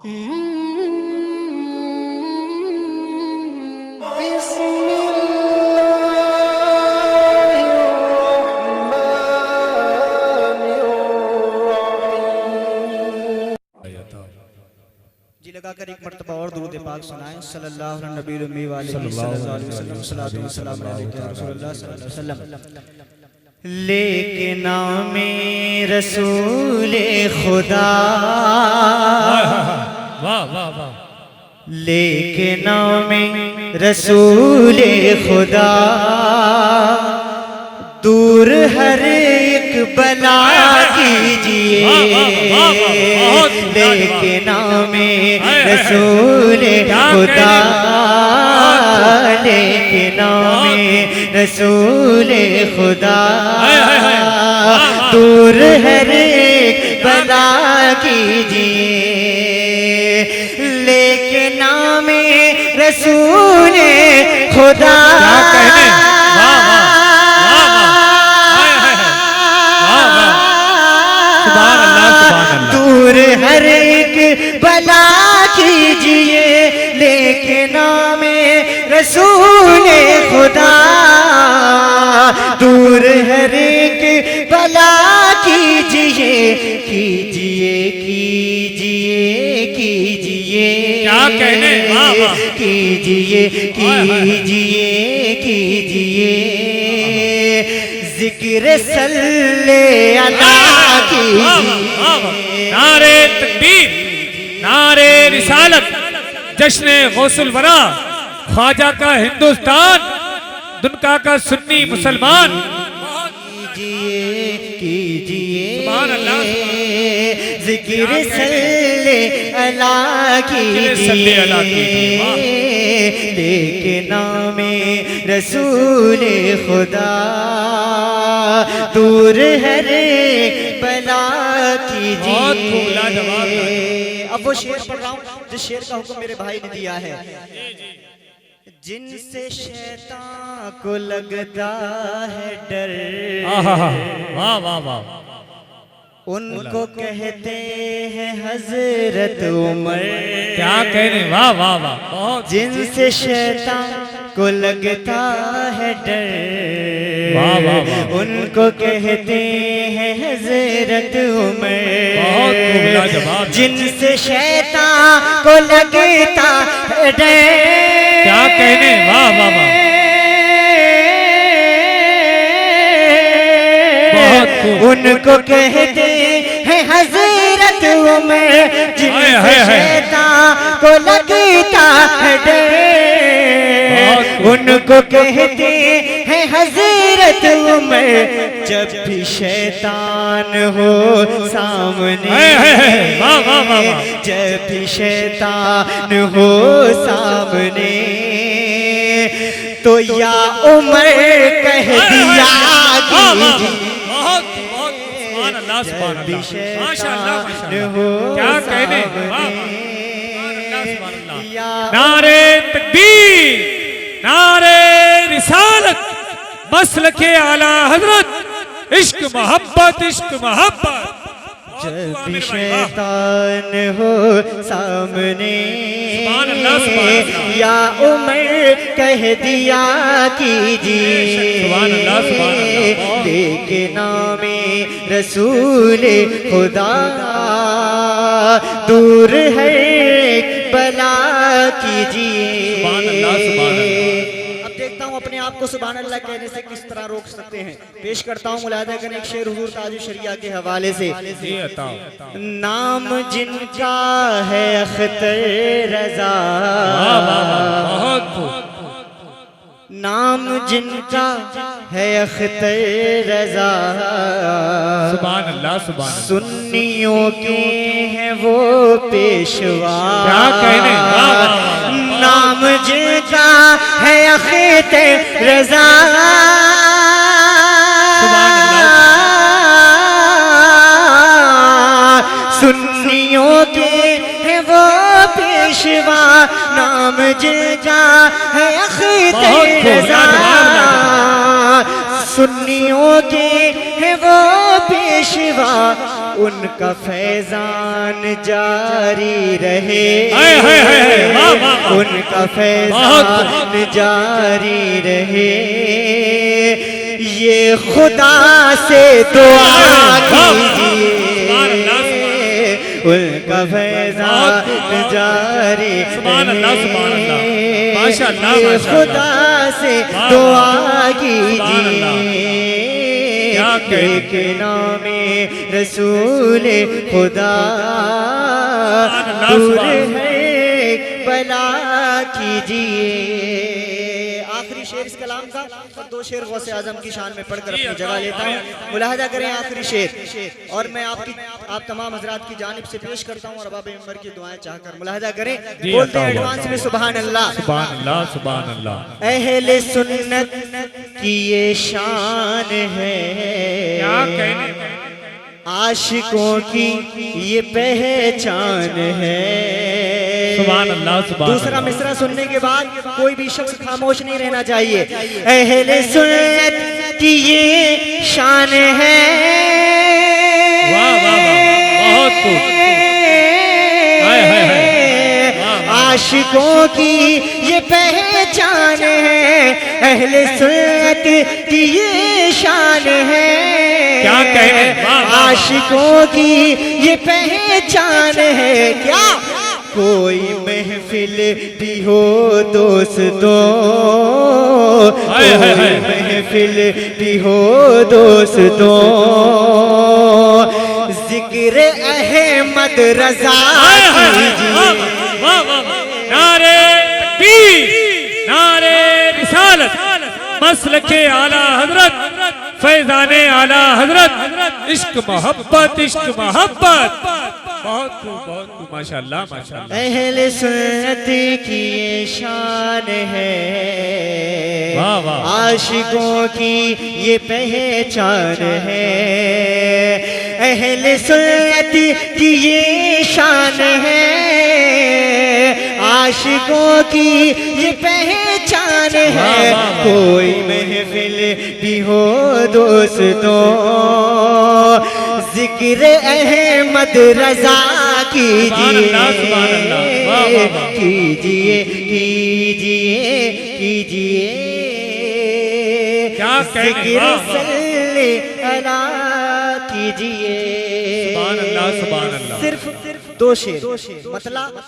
जी लगाकर एक मर्तबा और दुरूद पाक सुनाएं। सल्लल्लाहु अलैहि नबी उम्मी वाले सल्लल्लाहु अलैहि वसल्लम सल्लल्लाहु अलैहि वसल्लम। लेके नामे रसूले खुदा, वाह वाह वाह, लेके नामे रसूले खुदा, दूर हर एक बला कीजिए। लेके नामे रसूले खुदा, लेके नामे रसूले खुदा, दूर हर एक बला कीजिए। लेके नामे रसूले खुदा, दूर हर एक बला कीजिए। लेके नामे रसूले खुदा, दूर हर एक बला कीजिए। कीजिए कीजिए कीजिए, क्या कहने, कीजिए कीजिए कीजिए। जिक्र सल्ले अला कीजिए। नारे तकबीर, नारे रिसालत, जश्न गौसुल वरा, ख्वाजा का हिंदुस्तान, दुनिया का सुन्नी मुसलमान। कीजिए कीजिए, सुभान अल्लाह, जिक्र सल्ले अला कीजिए। लेके नामे रसूले खुदा, दूर हर एक बला कीजिए। अब वो शेर पढ़ रहा हूँ जिस शेर का हुक्म मेरे भाई ने दिया है। जिनसे शैतान को लगता है डर, वाह वाह वाह, उनको कहते हैं हजरत उमर। क्या कहने, वाह वाह वाह, बहुत। जिनसे शैतान को लगता है डर, वाह वाह वाह, उनको कहते हैं हजरत उमर। बहुत खूब, जवाब। जिनसे शैतान को लगता है डर, क्या कहने, वाह वाह वाह, बहुत खूब। उनको कहते हैं हजरत उमर। जिनसे शैतान को लगता है डर, उनको कहते हैं हजरत उमर। जब भी शैतान हो सामने, वाह वाह वाह, जब भी शैतान हो सामने, तो या उमर कह दिया कीजिए। क्या कहने, नारे तकबीर, नारे रिसालत, मसलके आला हजरत, इश्क मोहब्बत, इश्क मोहब्बत। जब भी शैतान हो सामने, या उमर कह दिया कीजिए। लेके नामे रसूले खुदा, दूर है बला कीजिए। अब देखता हूँ अपने आप को सुभान अल्लाह कहने से किस तरह रोक सकते हैं। पेश करता हूँ मुलाहिदा करें एक शेर हुजूर ताज शरिया के हवाले से। नाम जिनका है अख्तर रजा, नाम जिनका है अख्तर रजा, सुभान अल्लाह, सुभान। सुन्नियों के हैं वो पेशवा। क्या कहने, नाम जिनका है अख्तर रजा, सुन्नियों के हैं वो पेशवा। नाम जिनका है अख्तर रजा, सुन्नियों के हैं वो पेशवा। उनका फैजान जारी रहे, वाह, वाह। उनका फैजान जारी रहे, ये खुदा से दुआ कीजिए, उनका फैजान जारी रहे, ये खुदा से दुआ कीजिए के नामे रसूल खुदा दूर है बला कीजिए। आखिरी शेर इस कलाम का और दो शेर गौसे आजम की शान में पढ़कर अपनी जगह लेता हूँ। मुलाहिजा करें आखिरी शेर और मैं आप तमाम हजरात की जानिब से पेश करता हूँ और अब उम्र की दुआएं चाहकर मुलाहिजा करें। बोलते हैं एडवांस में सुभान अल्लाह, सुभान अल्लाह, सुभान अल्लाह। अहले सुन्नत की ये शान है, क्या कहने, आशिकों की ये पहचान है। सुभान अल्लाह, सुभान दूसरा मिसरा सुनने के बाद कोई भी शख्स खामोश नहीं रहना चाहिए। अहले सुन्नत की ये शान है, वाह वाह वाह, बहुत खूब, हाय हाय हाय, आशिकों की ये पहचान है, अहले सुन्नत की ये शान है, क्या कहने, आशिकों की ये पहचान है। क्या कोई महफिल भी हो दोस्तों, कोई महफिल भी हो दोस्तों, जिक्र अहमद रजा कीजिए। नारे तकबीर, नारे रिसालत, मसलके आला हजरत, फैजाने आला हजरत, इश्क मोहब्बत, इश्क मोहब्बत। बहुत खूब माशाल्लाह, माशाल्लाह। अहले सुन्नत की ये शान है, वाह वाह, आशिकों की ये पहचान है, अहले सुन्नत की ये शान है, आशिकों की ये पहचान है। कोई महफिल भी हो दोस्तों, जिक्र अहमद रजा कीजिए, कीजिए कीजिए कीजिए, क्या जिक्र सल्ले अला कीजिए। सुभान अल्लाह, सुभान अल्लाह। सिर्फ दो शेर मतलब